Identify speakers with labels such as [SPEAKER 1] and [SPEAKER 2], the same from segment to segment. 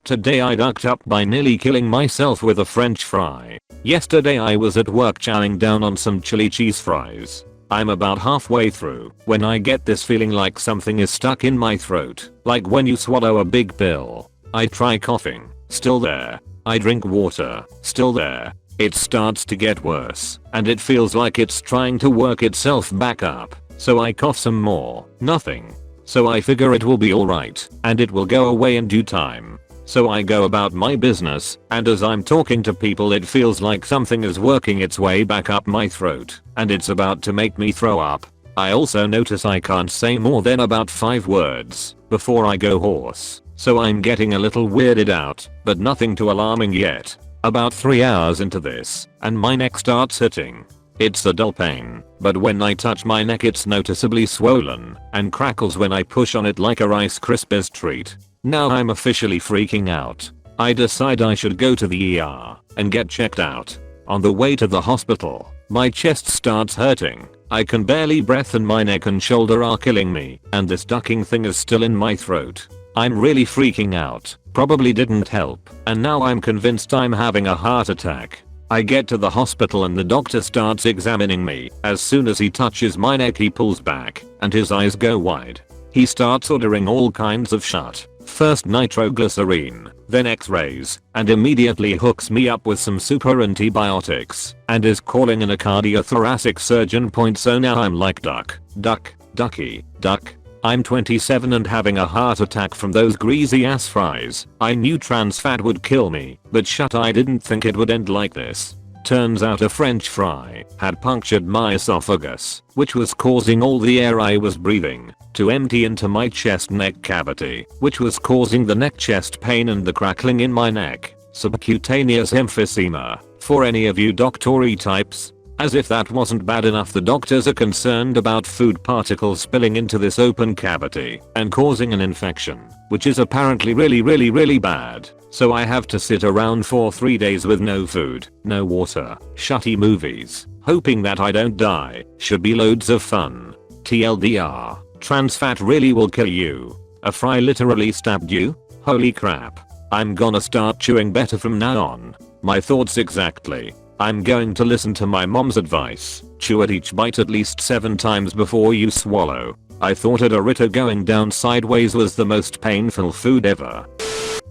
[SPEAKER 1] Today I ducked up by nearly killing myself with a french fry. Yesterday I was at work chowing down on some chili cheese fries. I'm about halfway through when I get this feeling like something is stuck in my throat, like when you swallow a big pill. I try coughing, still there. I drink water, still there. It starts to get worse, and it feels like it's trying to work itself back up. So I cough some more, nothing. So I figure it will be alright, and it will go away in due time. So I go about my business, and as I'm talking to people it feels like something is working its way back up my throat, and it's about to make me throw up. I also notice I can't say more than about 5 words before I go hoarse. So I'm getting a little weirded out, but nothing too alarming yet. About 3 hours into this, and my neck starts hurting. It's a dull pain, but when I touch my neck it's noticeably swollen, and crackles when I push on it like a Rice Krispies treat. Now I'm officially freaking out. I decide I should go to the ER and get checked out. On the way to the hospital, my chest starts hurting. I can barely breathe and my neck and shoulder are killing me, and this ducking thing is still in my throat. I'm really freaking out, probably didn't help, and now I'm convinced I'm having a heart attack. I get to the hospital and the doctor starts examining me. As soon as he touches my neck he pulls back, and his eyes go wide. He starts ordering all kinds of shit. First nitroglycerine, then x-rays, and immediately hooks me up with some super antibiotics, and is calling in a cardiothoracic surgeon. So now I'm like duck, ducky, duck. I'm 27 and having a heart attack from those greasy ass fries. I knew trans fat would kill me, but shit, I didn't think it would end like this. Turns out a french fry had punctured my esophagus, which was causing all the air I was breathing to empty into my chest neck cavity, which was causing the neck chest pain and the crackling in my neck. Subcutaneous emphysema, for any of you doctory types. As if that wasn't bad enough, the doctors are concerned about food particles spilling into this open cavity and causing an infection, which is apparently really bad. So I have to sit around for 3 days with no food, no water, shitty movies, hoping that I don't die. Should be loads of fun. TLDR, trans fat really will kill you. A fry literally stabbed you? Holy crap. I'm gonna start chewing better from now on. My thoughts exactly. I'm going to listen to my mom's advice. Chew at each bite at least 7 times before you swallow. I thought a Dorito going down sideways was the most painful food ever.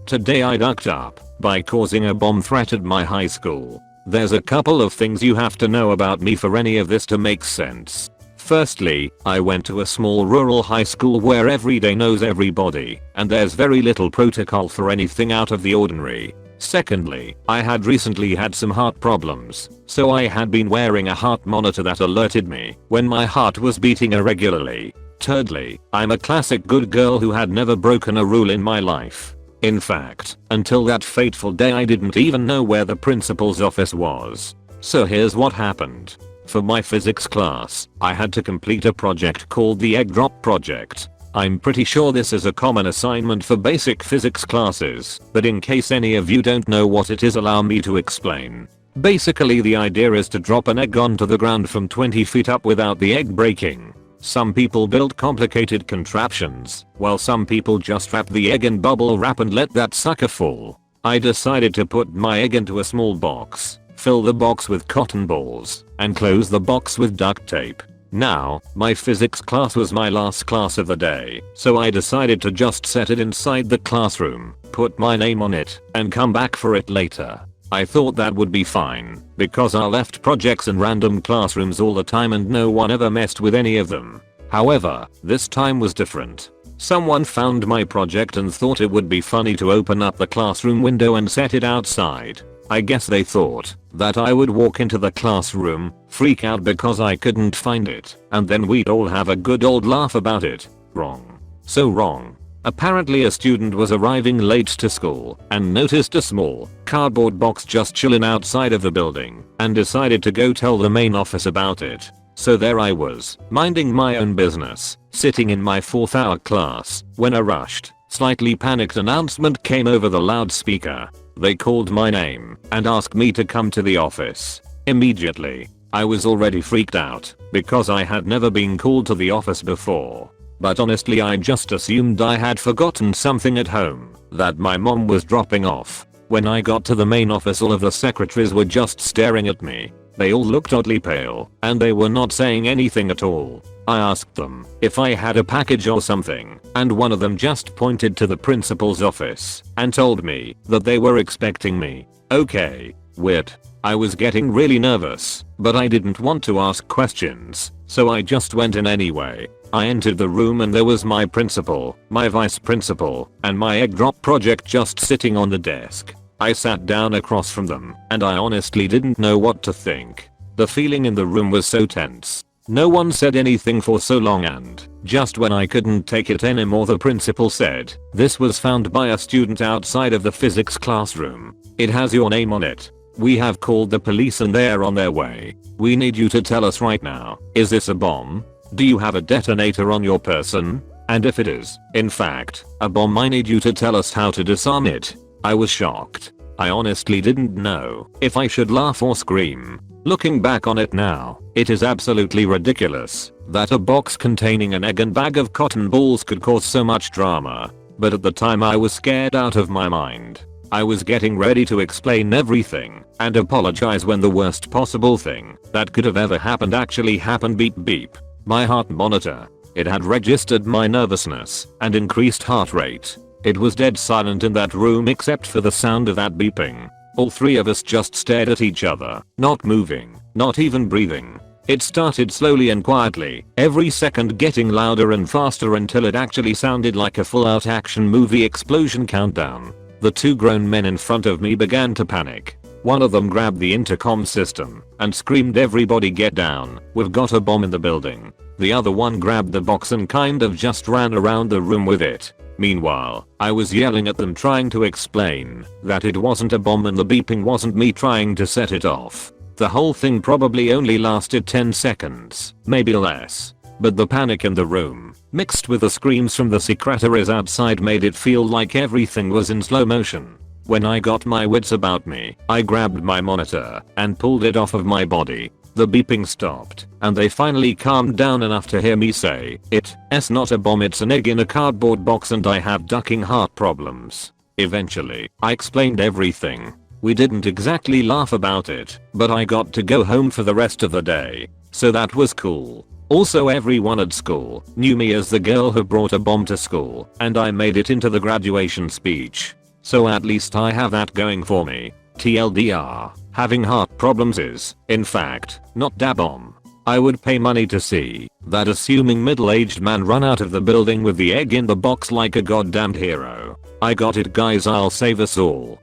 [SPEAKER 1] Today I ducked up by causing a bomb threat at my high school. There's a couple of things you have to know about me for any of this to make sense. Firstly, I went to a small rural high school where everybody knows everybody, and there's very little protocol for anything out of the ordinary. Secondly, I had recently had some heart problems, so I had been wearing a heart monitor that alerted me when my heart was beating irregularly. Thirdly, I'm a classic good girl who had never broken a rule in my life. In fact, until that fateful day I didn't even know where the principal's office was. So here's what happened. For my physics class, I had to complete a project called the Egg Drop Project. I'm pretty sure this is a common assignment for basic physics classes, but in case any of you don't know what it is, allow me to explain. Basically the idea is to drop an egg onto the ground from 20 feet up without the egg breaking. Some people build complicated contraptions, while some people just wrap the egg in bubble wrap and let that sucker fall. I decided to put my egg into a small box, fill the box with cotton balls, and close the box with duct tape. Now, my physics class was my last class of the day, so I decided to just set it inside the classroom, put my name on it, and come back for it later. I thought that would be fine, because I left projects in random classrooms all the time and no one ever messed with any of them. However, this time was different. Someone found my project and thought it would be funny to open up the classroom window and set it outside. I guess they thought that I would walk into the classroom, freak out because I couldn't find it, and then we'd all have a good old laugh about it. Wrong. So wrong. Apparently a student was arriving late to school and noticed a small cardboard box just chilling outside of the building and decided to go tell the main office about it. So there I was, minding my own business, sitting in my 4th hour class, when a rushed, slightly panicked announcement came over the loudspeaker. They called my name and asked me to come to the office. Immediately, I was already freaked out because I had never been called to the office before. but honestly I just assumed I had forgotten something at home that my mom was dropping off. When I got to the main office, all of the secretaries were just staring at me. They all looked oddly pale and they were not saying anything at all. I asked them if I had a package or something, and one of them just pointed to the principal's office and told me that they were expecting me. Okay, weird. I was getting really nervous, but I didn't want to ask questions, so I just went in anyway. I entered the room and there was my principal, my vice principal, and my egg drop project just sitting on the desk. I sat down across from them, and I honestly didn't know what to think. The feeling in the room was so tense. No one said anything for so long, and just when I couldn't take it anymore, the principal said, "This was found by a student outside of the physics classroom. It has your name on it. We have called the police and they're on their way. We need you to tell us right now, is this a bomb? Do you have a detonator on your person? And if it is, in fact, a bomb, I need you to tell us how to disarm it." I was shocked. I honestly didn't know if I should laugh or scream. Looking back on it now, it is absolutely ridiculous that a box containing an egg and bag of cotton balls could cause so much drama. But at the time I was scared out of my mind. I was getting ready to explain everything and apologize when the worst possible thing that could have ever happened actually happened. Beep beep. My heart monitor. It had registered my nervousness and increased heart rate. It was dead silent in that room except for the sound of that beeping. All three of us just stared at each other, not moving, not even breathing. It started slowly and quietly, every second getting louder and faster until it actually sounded like a full-out action movie explosion countdown. The two grown men in front of me began to panic. One of them grabbed the intercom system and screamed, "Everybody get down, we've got a bomb in the building." The other one grabbed the box and kind of just ran around the room with it. Meanwhile, I was yelling at them trying to explain that it wasn't a bomb and the beeping wasn't me trying to set it off. The whole thing probably only lasted 10 seconds, maybe less. But the panic in the room, mixed with the screams from the secretaries outside, made it feel like everything was in slow motion. When I got my wits about me, I grabbed my monitor and pulled it off of my body. The beeping stopped, and they finally calmed down enough to hear me say, "It's not a bomb, it's an egg in a cardboard box and I have ducking heart problems." Eventually, I explained everything. We didn't exactly laugh about it, but I got to go home for the rest of the day, so that was cool. Also, everyone at school knew me as the girl who brought a bomb to school, and I made it into the graduation speech. So at least I have that going for me. TLDR, having heart problems is, in fact, not da bomb. I would pay money to see that assuming middle-aged man run out of the building with the egg in the box like a goddamned hero. I got it, guys, I'll save us all.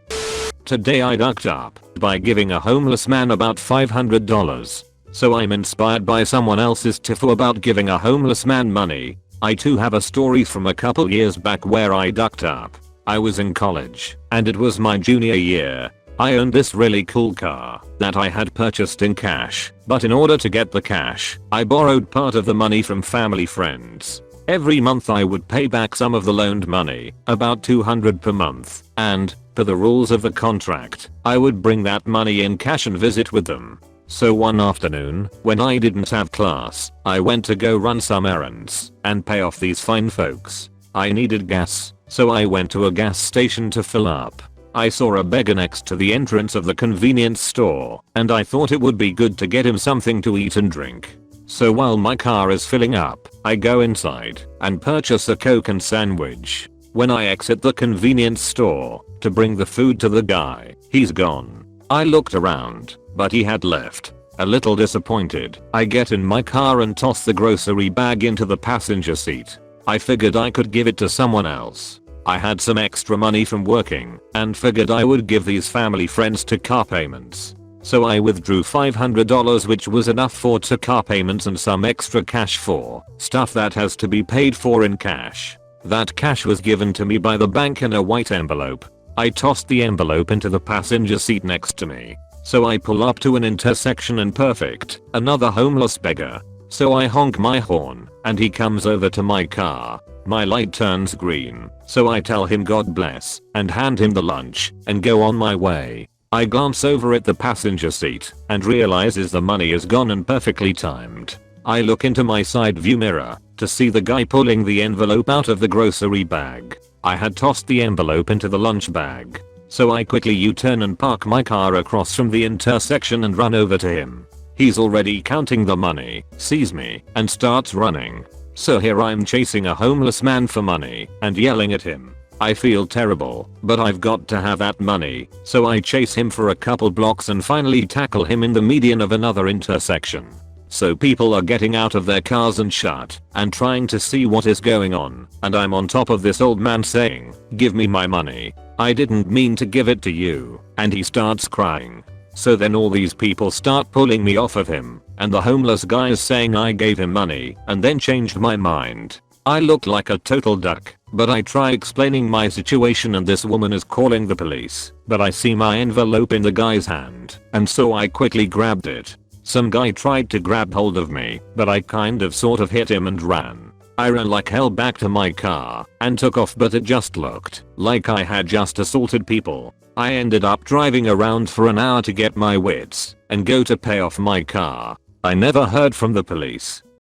[SPEAKER 1] Today I ducked up by giving a homeless man about $500. So I'm inspired by someone else's TIFU about giving a homeless man money. I too have a story from a couple years back where I ducked up. I was in college, and it was my junior year. I owned this really cool car that I had purchased in cash, but in order to get the cash, I borrowed part of the money from family friends. Every month I would pay back some of the loaned money, about $200 per month, and, per the rules of the contract, I would bring that money in cash and visit with them. So one afternoon, when I didn't have class, I went to go run some errands and pay off these fine folks. I needed gas, so I went to a gas station to fill up. I saw a beggar next to the entrance of the convenience store, and I thought it would be good to get him something to eat and drink. So while my car is filling up, I go inside and purchase a Coke and sandwich. When I exit the convenience store to bring the food to the guy, he's gone. I looked around, but he had left. A little disappointed, I get in my car and toss the grocery bag into the passenger seat. I figured I could give it to someone else. I had some extra money from working and figured I would give these family friends to car payments. So I withdrew $500, which was enough for 2 car payments and some extra cash for stuff that has to be paid for in cash. That cash was given to me by the bank in a white envelope. I tossed the envelope into the passenger seat next to me. So I pull up to an intersection and perfect, another homeless beggar. So I honk my horn and he comes over to my car. My light turns green, so I tell him God bless and hand him the lunch and go on my way. I glance over at the passenger seat and realizes the money is gone and perfectly timed. I look into my side view mirror to see the guy pulling the envelope out of the grocery bag. I had tossed the envelope into the lunch bag. So I quickly U-turn and park my car across from the intersection and run over to him. He's already counting the money, sees me, and starts running. So here I'm chasing a homeless man for money and yelling at him. I feel terrible, but I've got to have that money, so I chase him for a couple blocks and finally tackle him in the median of another intersection. So people are getting out of their cars and shut and trying to see what is going on, and I'm on top of this old man saying, "Give me my money. I didn't mean to give it to you," and he starts crying. So then all these people start pulling me off of him, and the homeless guy is saying I gave him money and then changed my mind. I look like a total duck, but I try explaining my situation and this woman is calling the police, but I see my envelope in the guy's hand, and so I quickly grabbed it. Some guy tried to grab hold of me, but I kind of sort of hit him and ran. I ran like hell back to my car and took off, but it just looked like I had just assaulted people. I ended up driving around for an hour to get my wits and go to pay off my car. I never heard from the police.